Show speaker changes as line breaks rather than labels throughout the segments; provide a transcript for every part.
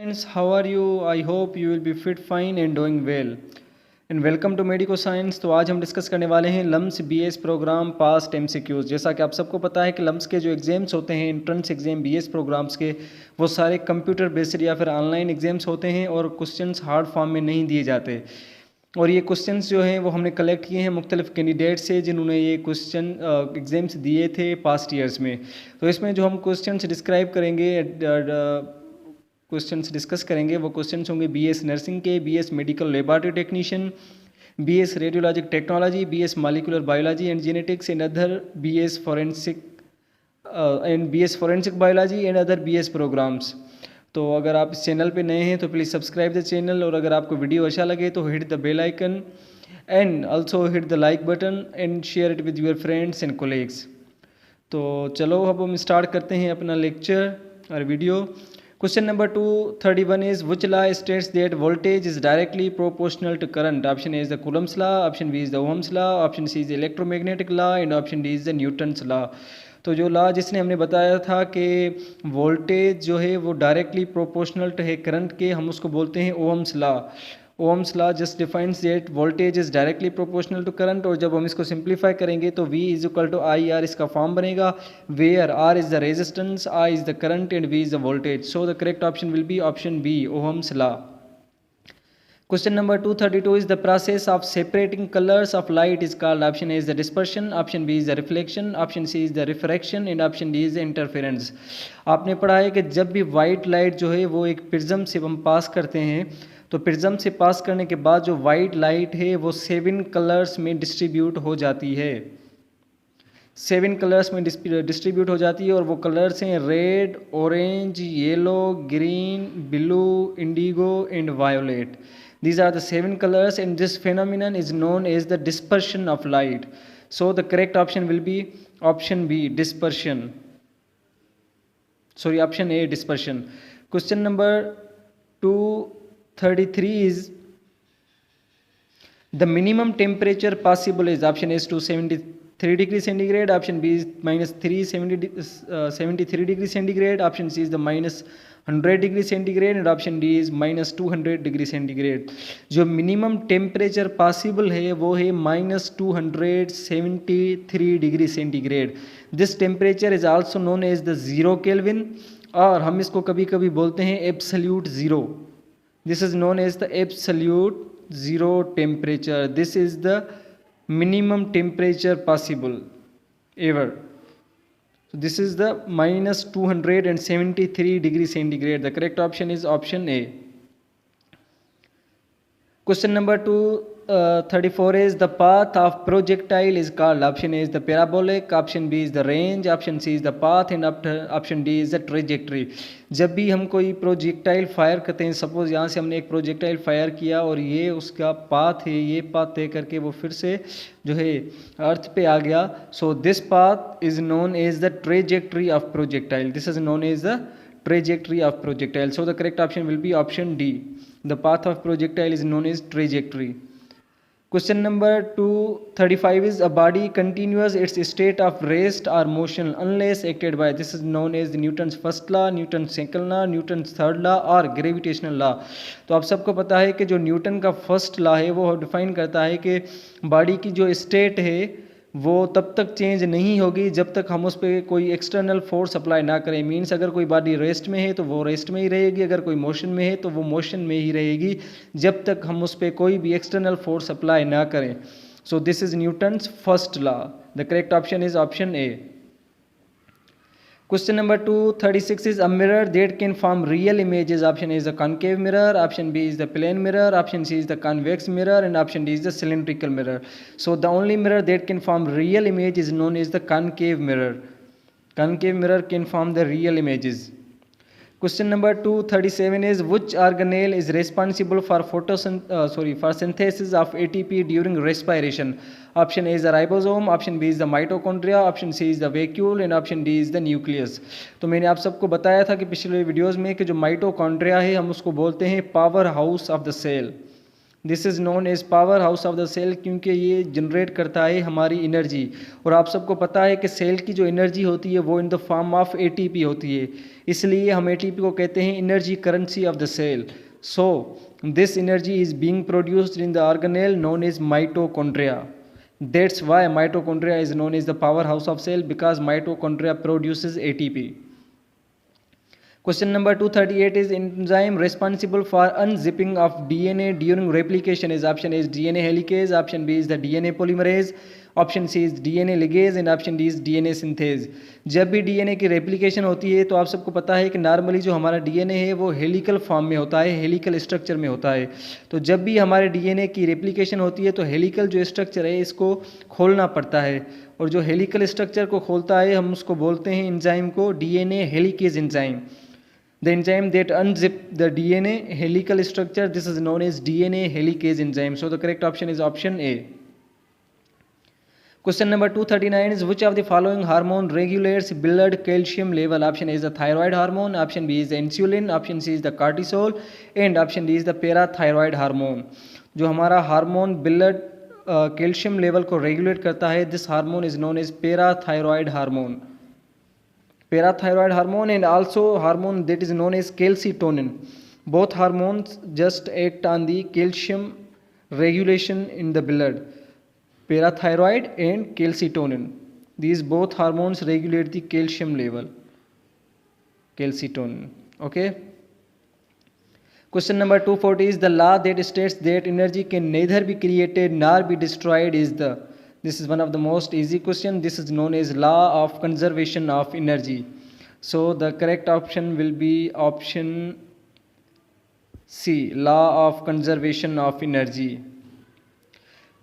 friends, how are you? I hope you will be fit, fine and doing well. And welcome to medico science. तो आज हम discuss करने वाले हैं LUMS BS programme past MCQs. जैसा कि आप सबको पता है कि लम्स के जो एग्जाम्स होते हैं एंट्रेंस एग्जाम बीएस प्रोग्राम्स के, वो सारे कंप्यूटर बेस्ड या फिर ऑनलाइन एग्जाम्स होते हैं और क्वेश्चंस हार्ड फॉर्म में नहीं दिए जाते। और ये क्वेश्चंस जो हैं वो हमने कलेक्ट किए हैं मुख्तलिफ कैंडिडेट से जिन्होंने ये क्वेश्चन एग्जाम्स दिए थे पास्ट ईयर्स में। तो इसमें जो हम क्वेश्चंस डिस्क्राइब करेंगे, क्वेश्चंस डिस्कस करेंगे, वो क्वेश्चंस होंगे बीएस नर्सिंग के, BS medical laboratory technician, BS radiologic technology, BS molecular biology and genetics and other BS forensic biology and other BS programmes. तो अगर आप इस चैनल पे नए हैं तो प्लीज़ सब्सक्राइब द चैनल, और अगर आपको वीडियो अच्छा लगे तो hit the bell icon and also hit the like button and share it with your friends and colleagues. तो चलो अब हम स्टार्ट करते हैं अपना लेक्चर और video. Question number 231 is which law states that voltage is directly proportional to current? Option A is the Coulomb's law, option B is the Ohm's law, option C is the electromagnetic law and option D is the Newton's law। तो जो law जिसने हमने बताया था कि voltage जो है वो डायरेक्टली प्रोपोर्शनल है करंट के, हम उसको बोलते हैं Ohm's law. Ohm's law just defines that voltage is directly proportional to current. और जब हम इसको सिंप्लीफाई करेंगे तो V is equal to I R इसका फॉर्म बनेगा, where R is the resistance, I is the current and V is the voltage. So the correct option will be option B, Ohm's law. Question number 232 is the process of separating colors of light is called, option A is the dispersion, option B is the reflection, option C is the refraction and option D is the interference। आपने पढ़ा है कि जब भी white light जो है वो एक प्रिज्म से हम पास करते हैं, तो प्रिज्म से पास करने के बाद जो वाइट लाइट है वो 7 कलर्स में डिस्ट्रीब्यूट हो जाती है, 7 कलर्स में डिस्ट्रीब्यूट हो जाती है। और वो कलर्स हैं red, orange, yellow, green, blue, Indigo and violet. These are the 7 colors and this phenomenon is known as the dispersion of light. So the correct option will be option B, dispersion. Sorry, option A, dispersion. Question number 233 is the minimum temperature possible is, option A is 273 degrees centigrade, option B is minus 373 degrees centigrade, option C is the minus 100 degree centigrade and option D is minus 200 degree centigrade. जो minimum temperature possible है वो है minus 273 degree centigrade. This temperature is also known as the zero kelvin, और हम इसको कभी कभी बोलते हैं absolute zero. This is known as the absolute zero temperature. This is the minimum temperature possible ever. So this is the minus 273 degree centigrade. The correct option is option A. Question number 234 is the path of projectile is called, option A is the parabolic, option B is the range, option C is the path and option D is the trajectory। जब भी हम कोई projectile fire करते हैं, suppose यहाँ से हमने एक प्रोजेक्टाइल फायर किया और ये उसका पाथ है, ये पाथ तय करके वो फिर से जो है अर्थ पे आ गया। So this path is known as the trajectory of projectile. This is known as the trajectory of projectile. So the correct option will be option D. The path of projectile is known as trajectory. Question number 235 is a body continues its state of rest or motion unless acted by, this is known as Newton's first law, Newton's second law, Newton's third law और gravitational law। तो आप सबको पता है कि जो Newton का first law है वो डिफाइन करता है कि बॉडी की जो स्टेट है वो तब तक चेंज नहीं होगी जब तक हम उस पर कोई एक्सटर्नल फोर्स अप्लाई ना करें। मीन्स अगर कोई बॉडी रेस्ट में है तो वो रेस्ट में ही रहेगी, अगर कोई मोशन में है तो वो मोशन में ही रहेगी जब तक हम उस पर कोई भी एक्सटर्नल फोर्स अप्लाई ना करें। So this is Newton's first law. The correct option is option A. Question number 236 is a mirror that can form real images. Option A is the concave mirror, option B is the plane mirror, option C is the convex mirror and option D is the cylindrical mirror. So the only mirror that can form real image is known as the concave mirror. Concave mirror can form the real images. Question number 237 is which organelle is responsible for for synthesis of ATP during respiration? Option A is the ribosome, option B is the mitochondria, option C is the vacuole and option D is the nucleus। तो मैंने आप सबको बताया था कि पिछले videos में कि जो माइटोकॉन्ड्रिया है हम उसको बोलते हैं power house of the cell. This is known as power house of the cell, क्योंकि ये जनरेट करता है हमारी एनर्जी। और आप सबको पता है कि सेल की जो एनर्जी होती है वो in the form of ATP होती है, इसलिए हम एटीपी को कहते हैं energy currency of the cell. So this energy is being produced in the organelle known as mitochondria. That's why mitochondria is known as the power house of cell, because mitochondria produces ATP. Question number 238 is enzyme responsible for unzipping of DNA during replication is option A is DNA helicase, option B is the DNA polymerase, option C is DNA ligase and option D is DNA synthase। जब भी DNA की replication होती है तो आप सबको पता है कि नॉर्मली जो हमारा DNA है वो हेलिकल फॉर्म में होता है, हेलिकल स्ट्रक्चर में होता है। तो जब भी हमारे DNA की रेप्लिकेशन होती है तो हेलिकल जो स्ट्रक्चर है इसको खोलना पड़ता है, और जो हेलिकल स्ट्रक्चर को खोलता है हम उसको बोलते हैं एंजाइम को DNA helicase enzyme. The enzyme that unzip the DNA helical structure, this is known as DNA helicase enzyme. So the correct option is option A. Question number 239 is which of the following hormone regulates blood calcium level? Option A is the thyroid hormone, option B is the insulin, option C is the cortisol and option D is the parathyroid hormone। जो हमारा hormone blood calcium level को regulate करता है, this hormone is known as parathyroid hormone. Parathyroid hormone and also hormone that is known as calcitonin. Both hormones just act on the calcium regulation in the blood. Parathyroid and calcitonin. These both hormones regulate the calcium level. Calcitonin. Okay. Question number 240 is the law that states that energy can neither be created nor be destroyed is the. This is one of the most easy question. This is known as law of conservation of energy. So the correct option will be option C, law of conservation of energy.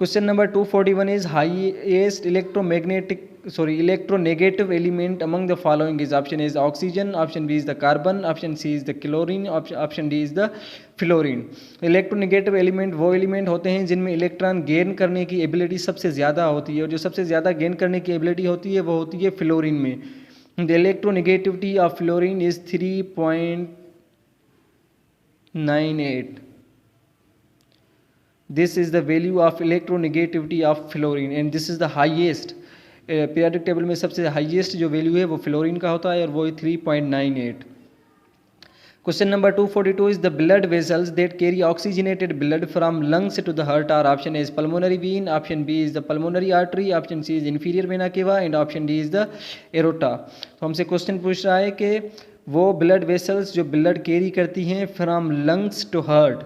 Question number 241 is highest electronegative element among the following is option A is oxygen, option B is the carbon, option C is the chlorine, option D is the fluorine. Electronegative element वो element होते हैं जिनमें electron gain करने की ability सबसे ज़्यादा होती है, और जो सबसे ज़्यादा गेन करने की एबिलिटी होती है वो होती है फ्लोरीन में। The electronegativity of fluorine is 3.98। This is the value of electronegativity of fluorine and this is the highest. Periodic table में सबसे हाईएस्ट जो वैल्यू है वो फ्लोरीन का होता है और वो है 3.98। Question number 242 is the blood vessels that carry oxygenated blood from lungs to the heart are option A is pulmonary vein, option B is the pulmonary artery, option C is inferior vena cava and option D is the aorta। तो हमसे question पूछ रहा है कि वो blood vessels जो blood carry करती हैं from lungs to heart,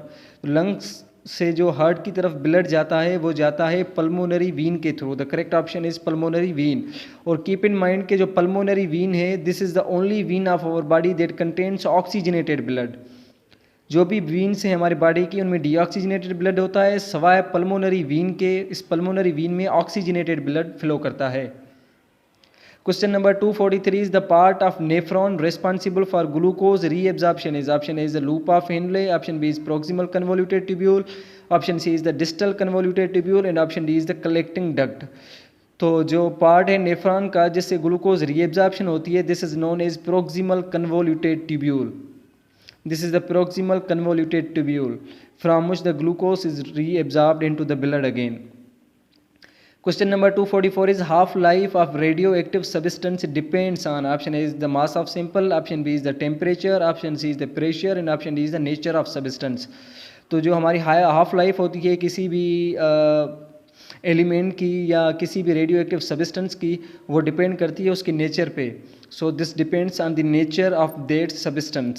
lungs से जो हार्ट की तरफ ब्लड जाता है वो जाता है पल्मोनरी वीन के through. The correct option is pulmonary vein. और कीप इन माइंड के जो पल्मोनरी वीन है this is the only vein of our body that contains oxygenated blood. जो भी वीन्स हैं हमारी बॉडी की उनमें डीऑक्सीजनेटेड ब्लड होता है, सवाए पल्मोनरी वीन के। इस पल्मोनरी वीन में ऑक्सीजनेटेड ब्लड फ्लो करता है। Question number 243 is the part of nephron responsible for glucose reabsorption is option A is the loop of Henle, option B is proximal convoluted tubule, option C is the distal convoluted tubule and option D is the collecting duct। तो जो part है nephron का जिससे glucose reabsorption होती है this is known as proximal convoluted tubule. This is the proximal convoluted tubule from which the glucose is reabsorbed into the blood again. Question number 244 is half life of radioactive substance depends on option A is the mass of sample, option B is the temperature, option C is the pressure and option D is the nature of substance। तो जो हमारी half life होती है किसी भी element की या किसी भी रेडियो एक्टिव सब्सटेंस की वो डिपेंड करती है उसके नेचर पे। So this depends on the nature of that substance.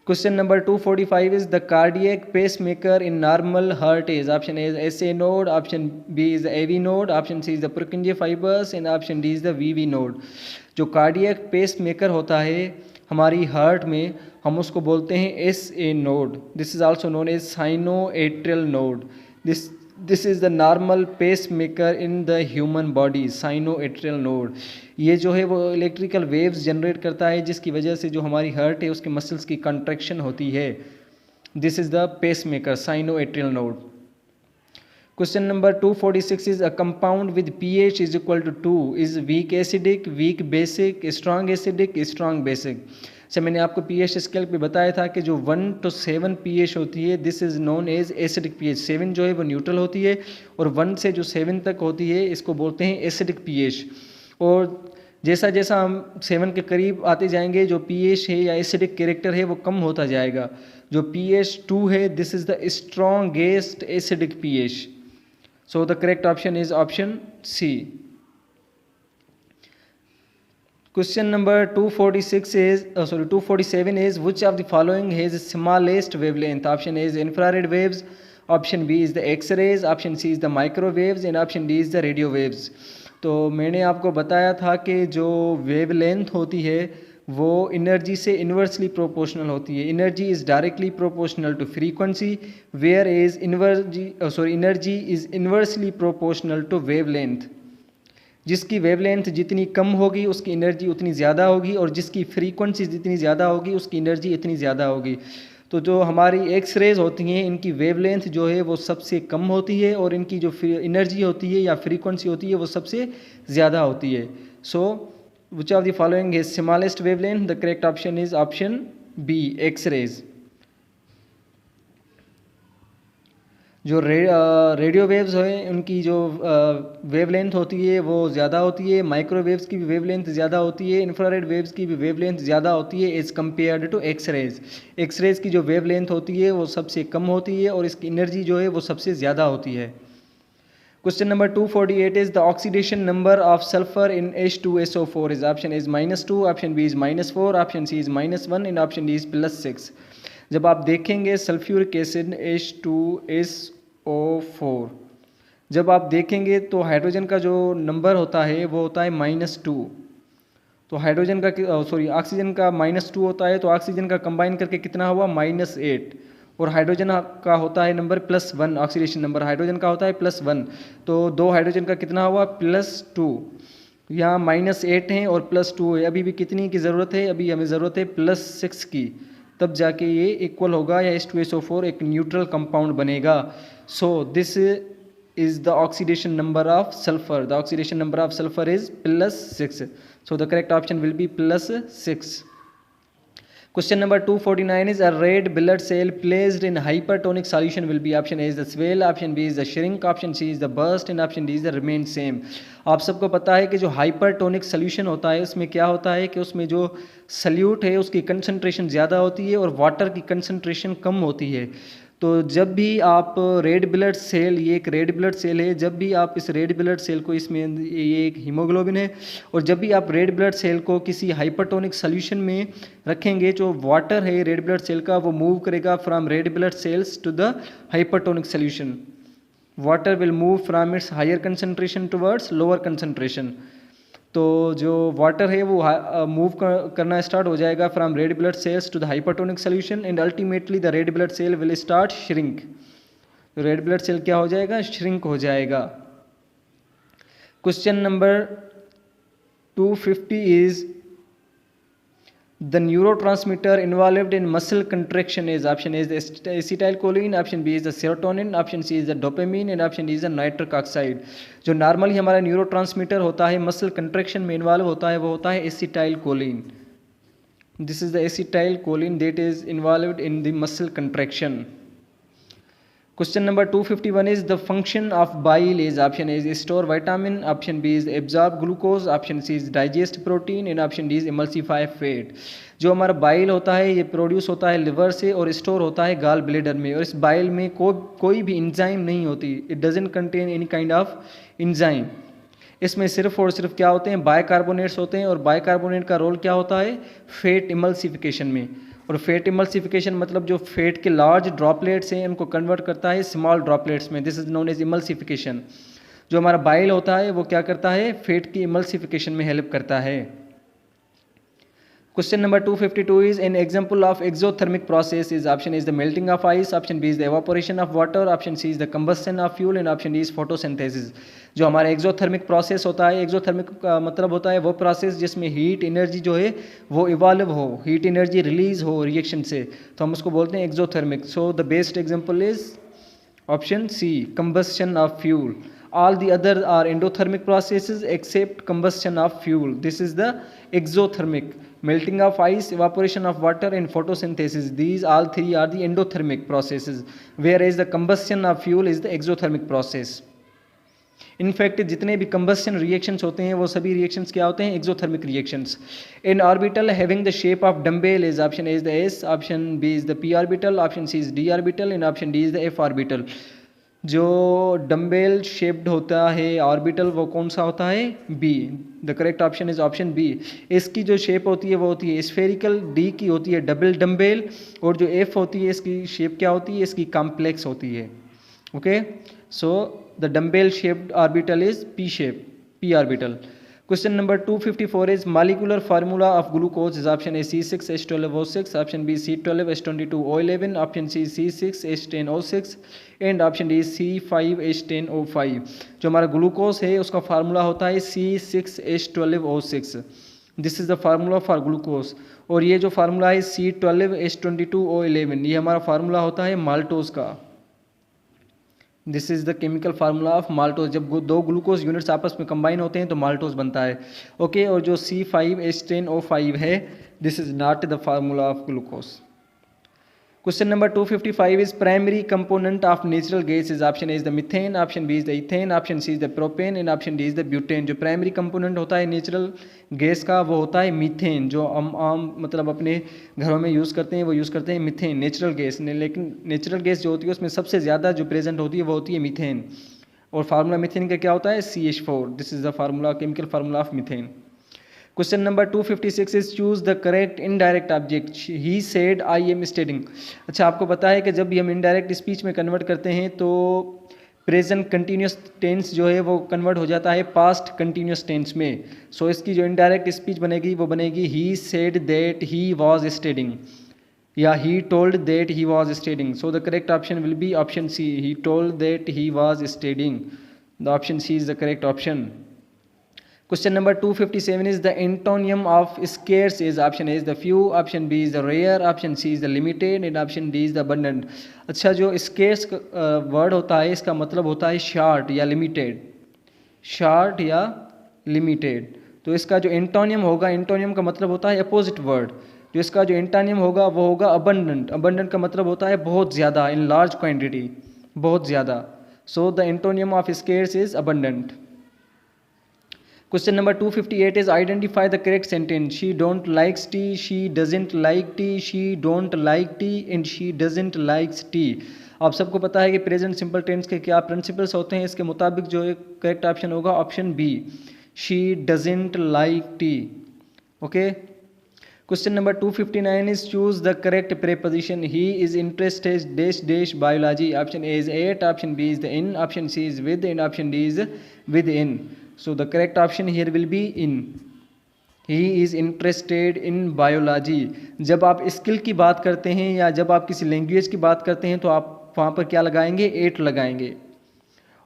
Question number 245 is the cardiac pacemaker in normal heart is option A is SA node, option B is the AV node, option C is the Purkinje fibers and option D is the VV node। जो cardiac pacemaker होता है हमारी heart में हम उसको बोलते हैं SA node। This is also known as sinoatrial node. This is the normal pacemaker in the human body, sinoatrial node. ये जो है वो इलेक्ट्रिकल वेव्स जनरेट करता है जिसकी वजह से जो हमारी हार्ट है उसके मसल्स की कंट्रैक्शन होती है। This is the pacemaker, sinoatrial node. Question number 246 is a compound with pH is equal to 2 is weak acidic, weak basic, strong acidic, strong basic. अच्छा, मैंने आपको pH स्केल पे बताया था कि जो 1 to 7 pH होती है, this is known as acidic pH। 7 जो है वो न्यूट्रल होती है और 1 से जो 7 तक होती है इसको बोलते हैं एसिडिक pH। और जैसा जैसा हम 7 के करीब आते जाएंगे, जो pH है या एसिडिक कैरेक्टर है वो कम होता जाएगा। जो pH 2 है, this is the strongest acidic pH। So the correct option is option C. Question number 246 is 247 is which of the following has the smallest wavelength? Option A is infrared waves, option B is the X-rays, option C is the microwaves and option D is the radio waves। तो मैंने आपको बताया था कि जो wavelength होती है वो एनर्जी से इन्वर्सली प्रोपोर्शनल होती है। Energy is directly proportional to frequency, where is energy is inversely proportional to wavelength. जिसकी वेवलेंथ जितनी कम होगी उसकी एनर्जी उतनी ज़्यादा होगी और जिसकी फ्रीक्वेंसी जितनी ज़्यादा होगी उसकी एनर्जी इतनी ज़्यादा होगी। तो जो हमारी एक्स रेज होती हैं इनकी वेवलेंथ जो है वो सबसे कम होती है और इनकी जो एनर्जी होती है या फ्रीक्वेंसी होती है वो सबसे ज़्यादा होती है। So which of the following is smallest wavelength? The correct option is option B, X rays. जो रेडियो वेव्स हैं उनकी जो वेवलेंथ होती है वो ज़्यादा होती है, माइक्रोवेव्स की भी वेवलेंथ ज़्यादा होती है, इंफ्रारेड वेव्स की भी वेवलेंथ ज़्यादा होती है as compared to X rays. X rays की जो वेवलेंथ होती है वो सबसे कम होती है और इसकी एनर्जी जो है वो सबसे ज़्यादा होती है। Question number 248 is the oxidation number of sulphur in H2SO4 is option is -2, option B is -4, option C is -1 and option D is +6। जब आप देखेंगे सल्फ्यूरिक एसिड H2SO4, जब आप देखेंगे तो हाइड्रोजन का जो नंबर होता है वो होता है -2। तो हाइड्रोजन का ऑक्सीजन का -2 होता है, तो ऑक्सीजन का कंबाइन करके कितना हुआ? -8। और हाइड्रोजन का होता है नंबर +1, ऑक्सीडेशन नंबर हाइड्रोजन का होता है +1। तो दो हाइड्रोजन का कितना हुआ? +2। यहाँ -8 हैं और +2 है। अभी भी कितनी की ज़रूरत है? अभी हमें ज़रूरत है +6 की, तब जाके ये इक्वल होगा या H2SO4 एक न्यूट्रल कंपाउंड बनेगा। So this is the oxidation number of sulphur. The oxidation number of sulphur is +6। So the correct option will B +6। Question number 249 is a red blood cell placed in hypertonic solution will be option A is the swell, option B is the shrink, option C is the burst and option D is the remain same। आप सबको पता है कि जो hypertonic solution होता है उसमें क्या होता है कि उसमें जो सल्यूट है उसकी कंसंट्रेशन ज़्यादा होती है और वाटर की कंसंट्रेशन कम होती है। तो जब भी आप रेड ब्लड सेल, ये एक रेड ब्लड सेल है, जब भी आप इस रेड ब्लड सेल को, इसमें ये एक हीमोग्लोबिन है, और जब भी आप रेड ब्लड सेल को किसी हाइपरटोनिक सोल्यूशन में रखेंगे, जो वाटर है रेड ब्लड सेल का वो मूव करेगा from red blood cells to the hypertonic solution. Water will move from its higher concentration towards lower concentration. तो जो वाटर है वो मूव करना स्टार्ट हो जाएगा from red blood cells to the hypertonic solution and ultimately the red blood cell will start shrink. Red blood cell क्या हो जाएगा? श्रिंक हो जाएगा। Question number 250 is the neurotransmitter involved in muscle contraction is option A is the acetylcholine, option B is the serotonin, option C is the dopamine and option D is the nitric oxide। जो normally हमारा neurotransmitter होता है muscle contraction में involve होता है वो होता है acetylcholine. This is the acetylcholine that is involved in the muscle contraction. Question number 251 is the function of bile is option A is store vitamin, option B is absorb glucose, option C is digest protein and option D is emulsify fat। जो हमारा bile होता है ये produce होता है liver से और store होता है गाल ब्लेडर में, और इस बाइल में कोई भी इंजाइम नहीं होती। It doesn't contain any kind of enzyme. इसमें सिर्फ और सिर्फ क्या होते हैं? बाइकार्बोनेट्स होते हैं, और बाइकार्बोनेट का रोल क्या होता है? फैट इमल्सिफिकेशन में। और फैट इमल्सिफिकेशन मतलब जो फैट के लार्ज ड्रॉपलेट्स हैं उनको कन्वर्ट करता है स्मॉल ड्रॉपलेट्स में। This is known as emulsification. जो हमारा बाइल होता है वो क्या करता है? फैट की इमल्सिफिकेशन में हेल्प करता है। Question number 252 is an example of exothermic process is option is the melting of ice, option B is the evaporation of water, option C is the combustion of fuel and option D is photosynthesis। जो हमारा exothermic process होता है, exothermic का मतलब होता है वो process जिसमें हीट एनर्जी जो है वो इवॉल्व हो, हीट एनर्जी रिलीज हो रिएक्शन से, तो हम उसको बोलते हैं exothermic. So the best example is option C, combustion of fuel। All the other are endothermic processes except combustion of fuel. This is the exothermic। melting of ice, evaporation of water, and photosynthesis. These all three are the endothermic processes, whereas the combustion of fuel is the exothermic process. In fact जितने भी combustion reactions होते हैं वो सभी reactions क्या होते हैं, exothermic reactions. In orbital having the shape of dumbbell is option A is the S, option B is the P orbital, option C is D orbital and option D is the F orbital. जो dumbbell shaped होता है orbital वो कौन सा होता है, B. The correct option is option B. इसकी जो शेप होती है वो होती है स्फेरिकल, डी की होती है डबल डम्बेल, और जो एफ होती है इसकी शेप क्या होती है, इसकी कॉम्प्लेक्स होती है. Okay, so the dumbbell shaped orbital is P shape, P orbital. Question number 254 is molecular formula of glucose is option A C6H12O6, option B C12H22O11, option C C6H10O6 and option D C5H10O5. जो हमारा glucose है उसका formula होता है C6H12O6. This is the formula for glucose. और ये जो formula है C12H22O11 ये हमारा फार्मूला होता है माल्टोज का. This is the chemical formula of maltose. जब दो ग्लूकोज यूनिट्स आपस में कंबाइन होते हैं तो माल्टोज बनता है. ओके, और जो C5H10O5 है this is not the formula of glucose. Question number 255 is primary component of natural gas is option A is the methane, option B is the ethane, option C is the propane and option D is the butane. जो primary component होता है natural gas का वो होता है methane. जो हम आम मतलब अपने घरों में यूज़ करते हैं वो यूज़ करते हैं मीथेन नेचुरल गैस. लेकिन नेचुरल गैस जो होती है उसमें सबसे ज़्यादा जो प्रेजेंट होती है वो होती है मीथेन. और फार्मूला मीथेन का क्या होता है, CH4. This is the formula, chemical formula of methane. Question number 256 is choose the correct indirect object. He said I am studying. अच्छा, आपको पता है कि जब भी हम इनडायरेक्ट स्पीच में कन्वर्ट करते हैं तो प्रेजेंट कंटिन्यूस टेंस जो है वो कन्वर्ट हो जाता है पास्ट कंटिन्यूस टेंस में. सो इसकी जो इनडायरेक्ट स्पीच बनेगी वो बनेगी he said that he was studying या he told that he was studying. So the correct option will be option C, he told that he was studying. The option C is the correct option. Question number 257 is the antonym of scarce is option A is the few, option B is the rare, option C is the limited and option D is the abundant. अच्छा, जो scarce word होता है इसका मतलब होता है short या limited, short या limited. तो इसका जो एंटोनियम होगा, एंटोनियम का मतलब होता है अपोजिट वर्ड. जो इसका जो एंटोनियम होगा वो होगा abundant. abundant का मतलब होता है बहुत ज़्यादा, in large quantity, बहुत ज़्यादा. So the antonym of scarce is abundant. Question number 258 is identify the correct sentence. She don't likes tea, she doesn't like tea, she don't like tea and she doesn't likes tea. आप सबको पता है कि present simple tense के क्या principles होते हैं. इसके मुताबिक जो करेक्ट ऑप्शन होगा option B, she doesn't like tea. Okay. Question number 259 is choose the correct preposition. He is interested dash dash biology. Option A is at, option B is the in, option C is with and option D is with in. So the correct option here will be in. He is interested in biology. जब आप skill की बात करते हैं या जब आप किसी लैंग्वेज की बात करते हैं तो आप वहाँ पर क्या लगाएंगे, एट लगाएंगे.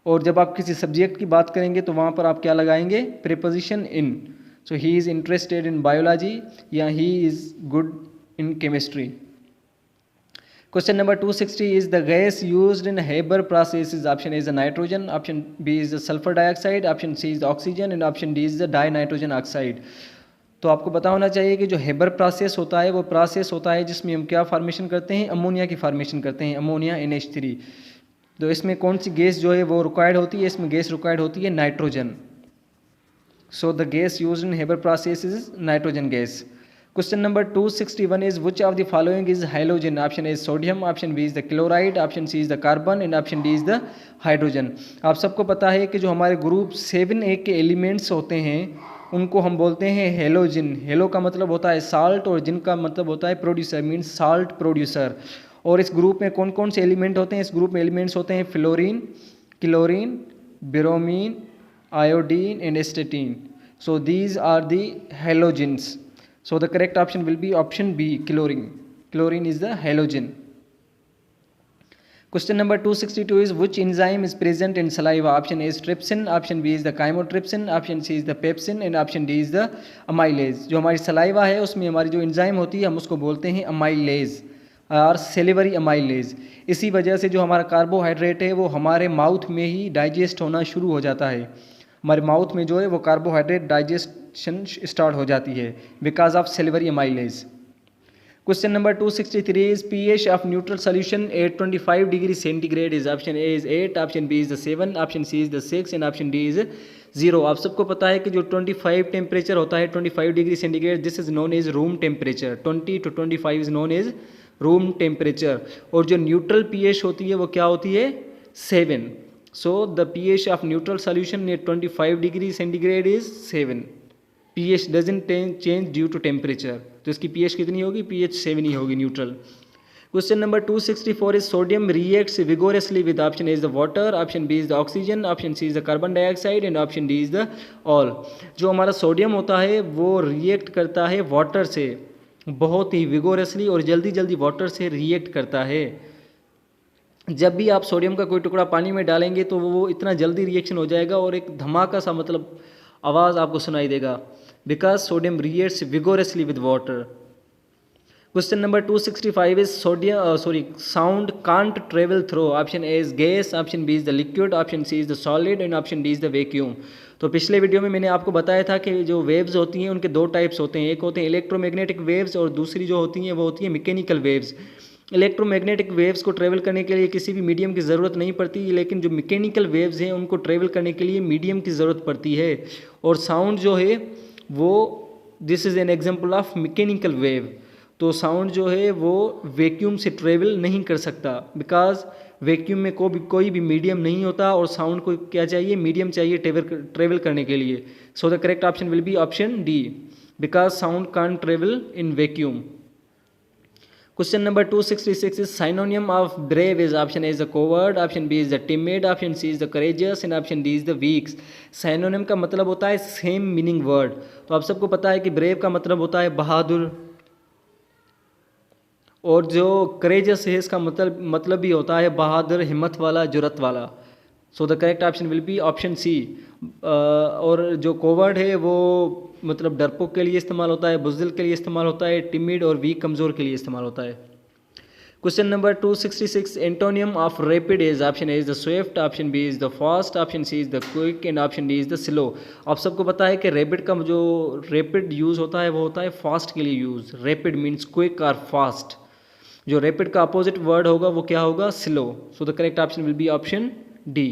और जब आप किसी सब्जेक्ट की बात करेंगे तो वहाँ पर आप क्या लगाएंगे, preposition in. So he is interested in biology या he is good in chemistry. Question number 260 is the gas used in Haber process is option A is the nitrogen, option B is the sulfur dioxide, option C is the oxygen and option D is the dinitrogen oxide. तो आपको पता होना चाहिए कि जो Haber process होता है वो प्रोसेस होता है जिसमें हम क्या फार्मेशन करते हैं, अमोनिया की फार्मेशन करते हैं, अमोनिया NH3. तो इसमें कौन सी गैस जो है वो रिक्वायर्ड होती है, इसमें गैस रिक्वायर्ड होती है nitrogen. So the gas used in Haber process is nitrogen gas. Question number 261 is which of the following is halogen? Option A is sodium, option B is the chloride, option C is the carbon and option D is the hydrogen. आप सबको पता है कि जो हमारे group 7A के elements होते हैं उनको हम बोलते हैं हेलोजिन. हेलो का मतलब होता है साल्ट और जिन का मतलब होता है प्रोड्यूसर, मीन्स साल्ट प्रोड्यूसर. और इस ग्रुप में कौन कौन से एलिमेंट होते हैं, इस ग्रुप में एलिमेंट्स होते हैं fluorine, chlorine, bromine, iodine and astatine. So these are the halogens. So the correct option will be option B, chlorine. Chlorine is the halogen. Question number 262 is which enzyme is present in saliva? Option A is trypsin, option B is the chymotrypsin, option C is the pepsin and option D is the amylase. जो हमारी saliva है उसमें हमारी जो enzyme होती है हम उसको बोलते हैं अमाइलेज और सेलिवरी अमाइलेज. इसी वजह से जो हमारा कार्बोहाइड्रेट है वो हमारे माउथ में ही डाइजेस्ट होना शुरू हो जाता है. हमारे माउथ में जो है वो कार्बोहाइड्रेट डाइजेशन स्टार्ट हो जाती है because of silvery amylase. Question number 263 is pH of neutral solution at 25 degrees centigrade is option A is 8, option B is the 7, option C is the 6 and option D is 0। आप सबको पता है कि जो 25 temperature होता है 25 degree centigrade, this is known as room temperature. 20 to 25 is known as room temperature. और जो न्यूट्रल pH होती है वो क्या होती है 7। So the pH of neutral solution at 25 degree centigrade is 7। pH doesn't change due to temperature, तो इसकी pH कितनी होगी, pH 7 ही होगी neutral. Question number 264 is sodium reacts vigorously with option A is the water, option B is the oxygen, option C is the carbon dioxide and option D is the all. जो हमारा sodium होता है वो react करता है water से बहुत ही vigorously और जल्दी जल्दी वाटर से रिएक्ट करता है। जब भी आप सोडियम का कोई टुकड़ा पानी में डालेंगे तो वो इतना जल्दी रिएक्शन हो जाएगा और एक धमाका सा मतलब आवाज़ आपको सुनाई देगा, because sodium reacts vigorously with water. Question number 265 is sound can't travel through, option A is gas, option B is the liquid, option C is the solid and option D is the vacuum. तो पिछले video में मैंने आपको बताया था कि जो waves होती हैं उनके दो टाइप्स होते हैं, एक होते हैं इलेक्ट्रोमैग्नेटिक वेव्स और दूसरी जो होती हैं वो होती है मैकेनिकल वेव्स। इलेक्ट्रोमैग्नेटिक वेव्स को ट्रेवल करने के लिए किसी भी मीडियम की ज़रूरत नहीं पड़ती, लेकिन जो मैकेनिकल वेव्स हैं उनको ट्रेवल करने के लिए मीडियम की ज़रूरत पड़ती है। और साउंड जो है वो this is an example of mechanical wave. तो साउंड जो है वो वैक्यूम से ट्रेवल नहीं कर सकता, बिकॉज वैक्यूम में कोई भी मीडियम नहीं होता और साउंड को क्या चाहिए, मीडियम चाहिए ट्रेवल करने के लिए। सो the correct option will be option D, because sound can't travel in vacuum. Question number 266 is synonym of brave is option A is the coward, option B is the timid, option C is the courageous and option D is the weak। synonym का मतलब होता है same meaning word. तो आप सबको पता है कि ब्रेव का मतलब होता है बहादुर और जो courageous है इसका मतलब भी होता है बहादुर, हिम्मत वाला, जुर्रत वाला। So the correct option will be option C. और जो कोवर्ड है वो मतलब डरपोक के लिए इस्तेमाल होता है, बुज़दिल के लिए इस्तेमाल होता है, टिमिड और वीक कमज़ोर के लिए इस्तेमाल होता है। Question number 266 antonym of rapid is option A is the swift, option B is the fast, option C is the quick and option D is the slow. आप सबको पता है कि रैपिड का जो रैपिड यूज़ होता है वो होता है फास्ट के लिए यूज़। रैपिड मीन्स क्विक और फास्ट। जो रैपिड का अपोजिट वर्ड होगा वो क्या होगा, slow. So the correct option will be option D.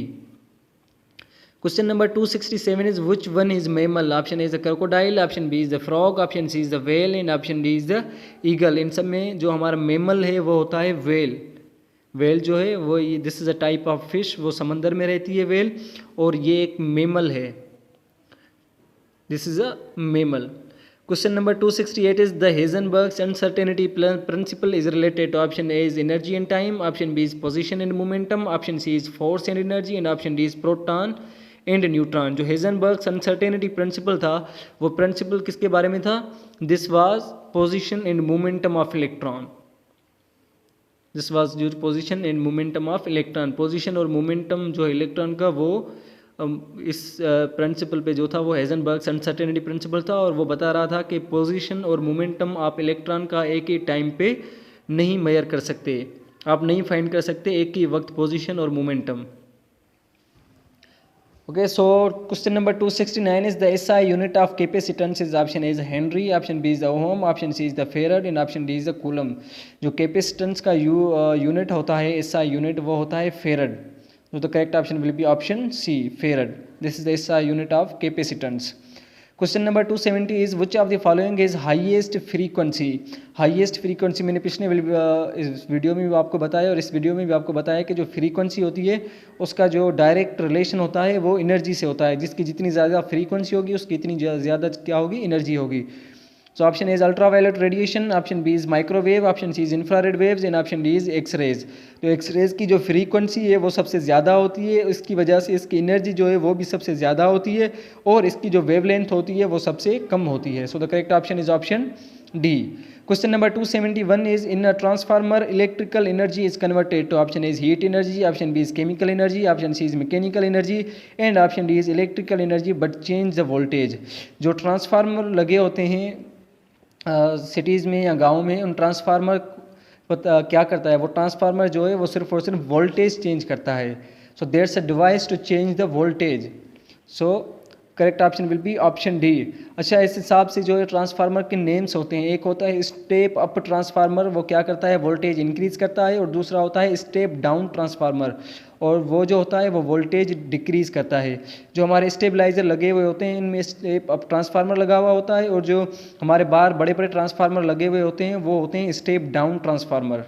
Question number 267 is which one is mammal? Option A is the crocodile, option B is the frog, option C is the whale and option D is the eagle। इन सब में जो हमारा mammal है वो होता है whale. Whale जो है वो this is a type of fish, वो समंदर में रहती है व्हेल और ये एक मेमल है, this is a mammal. Question number 268 is the Heisenberg's uncertainty principle is related to option A is energy and time, option B is position and momentum, option C is force and energy and option D is proton and neutron. जो हेजनबर्ग्स uncertainty principle था वो principal किसके बारे में था, this was position and momentum of electron. This was जो position and momentum of electron. Position और momentum जो इलेक्ट्रॉन का वो इस प्रिंसिपल पे जो था वो हेजनबर्ग्स अनसर्टेनिटी प्रिंसिपल था और वो बता रहा था कि पोजीशन और मोमेंटम आप इलेक्ट्रॉन का एक ही टाइम पे नहीं मेजर कर सकते, आप नहीं फाइंड कर सकते एक ही वक्त पोजीशन और momentum. Okay, so question number 269 is the SI unit of capacitance is option A is Henry, option B is the ohm, option C is the farad and option D is the coulomb। जो capacitance का unit होता है SI unit वो होता है farad। So the correct option will be option C, farad। This is the SI unit of capacitance। Question number 270 is which of the following is highest frequency. Highest frequency मैंने पिछले इस video में भी आपको बताया और इस वीडियो में भी आपको बताया कि जो फ्रीक्वेंसी होती है उसका जो डायरेक्ट रिलेशन होता है वो एनर्जी से होता है। जिसकी जितनी ज़्यादा फ्रीक्वेंसी होगी उसकी इतनी ज़्यादा क्या होगी, एनर्जी होगी। So option A is ultraviolet radiation, option B is microwave, option C is infrared waves and option D is X rays. तो एक्स रेज की जो फ्रीक्वेंसी है वो सबसे ज़्यादा होती है, इसकी वजह से इसकी एनर्जी जो है वो भी सबसे ज़्यादा होती है और इसकी जो वेवलेंथ होती है वो सबसे कम होती है। So the correct option is option D. Question number 271 is in a transformer electrical energy is converted to option A is heat energy, option B is chemical energy, option C is mechanical energy and option D is electrical energy but change the voltage. जो transformer लगे होते हैं cities में या गाँव में, उन transformer क्या करता है, वो ट्रांसफार्मर जो है वो सिर्फ और सिर्फ वोल्टेज चेंज करता है। So there's a device to change the voltage. So correct option will be option D. अच्छा, इस हिसाब से जो है ट्रांसफार्मर के नेम्स होते हैं, एक होता है स्टेप अप ट्रांसफार्मर, वो क्या करता है वोल्टेज इंक्रीज करता है, और दूसरा होता है स्टेप डाउन ट्रांसफार्मर, और वो जो होता है वो वोल्टेज डिक्रीज करता है। जो हमारे स्टेबलाइजर लगे हुए होते हैं इनमें स्टेप अप ट्रांसफार्मर लगा हुआ होता है, और जो हमारे बाहर बड़े बड़े ट्रांसफार्मर लगे हुए होते हैं वो होते हैं स्टेप डाउन ट्रांसफार्मर।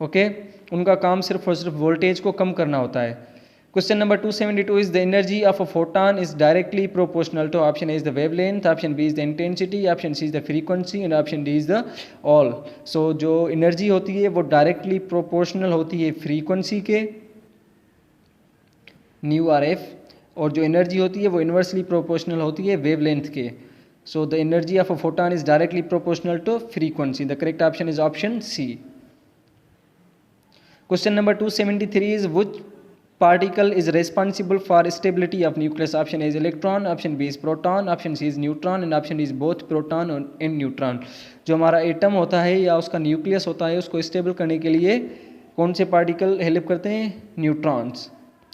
ओके, उनका काम सिर्फ और सिर्फ वोल्टेज को कम करना होता है। Question number 272 is the energy of a photon is directly proportional to option A is the wavelength, option B is the intensity, option C is the frequency and option D is the all. So जो energy होती है वो directly proportional होती है frequency के nu RF, और जो energy होती है वो inversely proportional होती है wavelength के. So the energy of a photon is directly proportional to frequency. The correct option is option C. Question number 273 is which particle is responsible for stability of nucleus? Option A is electron, option B is proton, option C is neutron and option D is both proton and neutron. जो हमारा atom होता है या उसका nucleus होता है उसको stable करने के लिए कौन से पार्टिकल हेल्प करते हैं? Neutrons.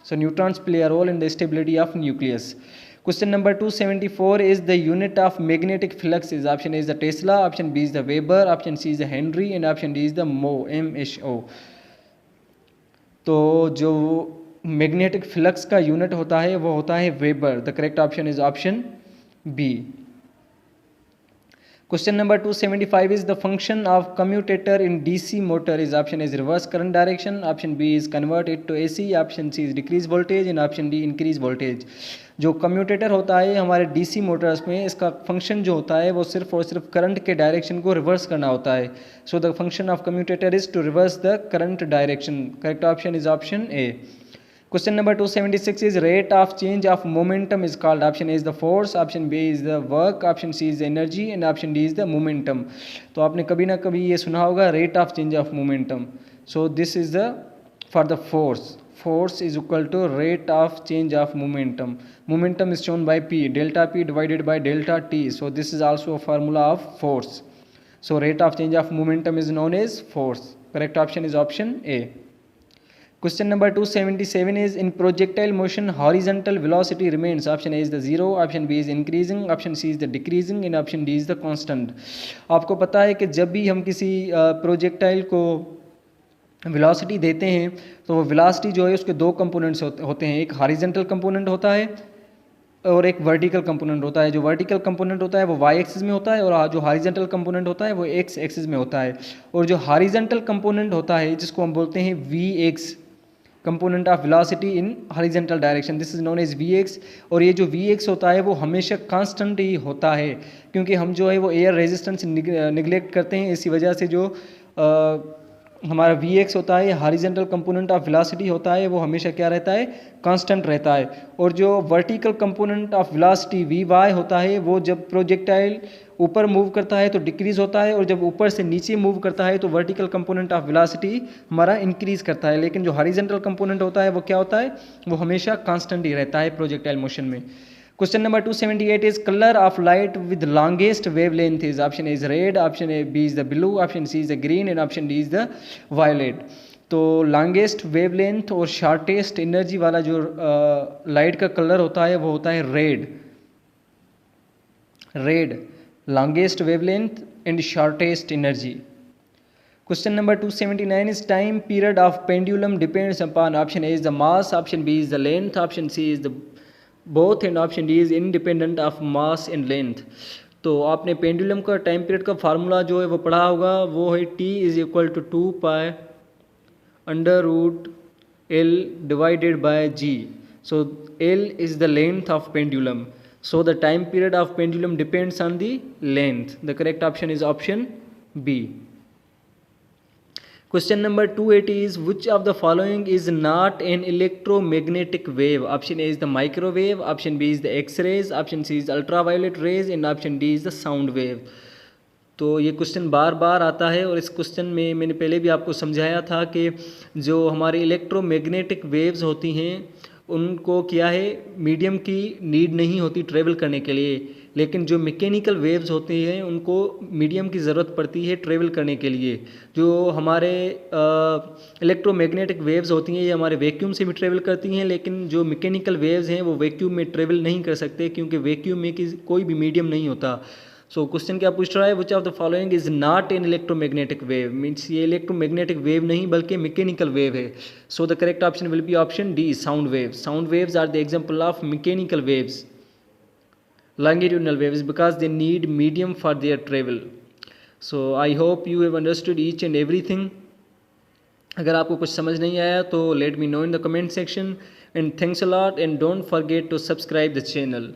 So neutrons play a role in the stability of nucleus. Question number 274 is the unit of magnetic flux is option A is the Tesla, option B is the Weber, option C is the Henry and option D is the Mho, MHO. तो जो magnetic flux का unit होता है वो होता है weber. The correct option is option B. Question number 275 is the function of commutator in DC motor is option is reverse current direction, option B is convert it to AC, option C is decrease voltage and option D increase voltage. जो commutator होता है हमारे DC Motors में, इसका function जो होता है वो सिर्फ और सिर्फ करंट के डायरेक्शन को रिवर्स करना होता है. So the function of commutator is to reverse the current direction. Correct option is option A. Question number 276 is rate of change of momentum is called. Option A is the force, option B is the work, option C is the energy and option D is the momentum. तो आपने कभी ना कभी ये सुना होगा rate of change of momentum. So this is the for the force. Force is equal to rate of change of momentum. Momentum is shown by P, delta P divided by delta T. So this is also a formula of force. So rate of change of momentum is known as force. Correct option is option A. Question number 277 is in projectile motion horizontal velocity remains. Option A is the 0, option B is increasing, option C is the decreasing and option D is the constant. आपको पता है कि जब भी हम किसी projectile को velocity देते हैं तो वो वेलोसिटी जो है उसके दो कंपोनेंट्स होते हैं. एक हॉरिजॉन्टल कंपोनेंट होता है और एक वर्टिकल कंपोनेंट होता है. जो वर्टिकल कंपोनेंट होता है वो वाई एक्सिस में होता है और जो हॉरिजॉन्टल कंपोनेंट होता है वो एक्स एक्सिस में होता है. और जो हॉरिजॉन्टल कंपोनेंट होता है जिसको हम बोलते हैं V X, component of velocity in horizontal direction, this is known as V X. और ये जो वी एक्स होता है वो हमेशा कांस्टेंट ही होता है क्योंकि हम जो है वो एयर रेजिस्टेंस निगलेक्ट करते हैं. इसी वजह से जो हमारा वी एक्स होता है हॉरिजॉन्टल कंपोनेंट ऑफ वेलोसिटी होता है वो हमेशा क्या रहता है? कांस्टेंट रहता है. और जो vertical component of velocity V Y होता है वो जब प्रोजेक्टाइल ऊपर मूव करता है तो डिक्रीज होता है और जब ऊपर से नीचे मूव करता है तो वर्टिकल कंपोनेंट ऑफ वेलोसिटी हमारा इंक्रीज करता है. लेकिन जो हॉरिजॉन्टल कंपोनेंट होता है वो क्या होता है? वो हमेशा कांस्टेंट ही रहता है प्रोजेक्टाइल मोशन में. Question number 278 is color of light with longest wavelength is option A is red, option A B is the blue, option C is the green and option D is the violet. तो longest wavelength और shortest energy वाला जो light का colour होता है वो होता है red. Red, longest wavelength and shortest energy. Question number 279 is time period of pendulum depends upon option A is the mass, option B is the length, option C is the both and option D is independent of mass and length. तो आपने pendulum का time period का formula जो है वो पढ़ा होगा, वो है T is equal to 2 pi under root L divided by G. So L is the length of pendulum. So the time period of pendulum depends on the length. The correct option is option B. Question number 280 is which of the following is not an electromagnetic wave? Option A is the microwave, option B is the X-rays, option C is ultraviolet rays and option D is the sound wave. तो ये question बार बार आता है और इस question में मैंने पहले भी आपको समझाया था कि जो हमारी इलेक्ट्रोमैग्नेटिक वेव्स होती हैं उनको क्या है मीडियम की नीड नहीं होती ट्रेवल करने के लिए, लेकिन जो मैकेनिकल वेव्स होते हैं उनको मीडियम की ज़रूरत पड़ती है ट्रेवल करने के लिए। जो हमारे इलेक्ट्रोमैग्नेटिक वेव्स होती हैं ये हमारे वैक्यूम से भी ट्रेवल करती हैं, लेकिन जो मैकेनिकल वेव्स हैं वो वैक्यूम में ट्रेवल नहीं कर सकते क्योंकि वैक्यूम में कोई भी मीडियम नहीं होता। सो क्वेश्चन क्या पूछ रहा है, which of the following is not an electromagnetic wave, means ये इलेक्ट्रोमैग्नेटिक वेव नहीं बल्कि मैकेनिकल वेव है। So the correct option will be option D, sound wave. Sound waves are the example of mechanical waves, longitudinal waves, because they need medium for their travel. So I hope you have understood each and everything. अगर आपको कुछ समझ नहीं आया तो let me know in the comment section, and thanks a lot and don't forget to subscribe the channel.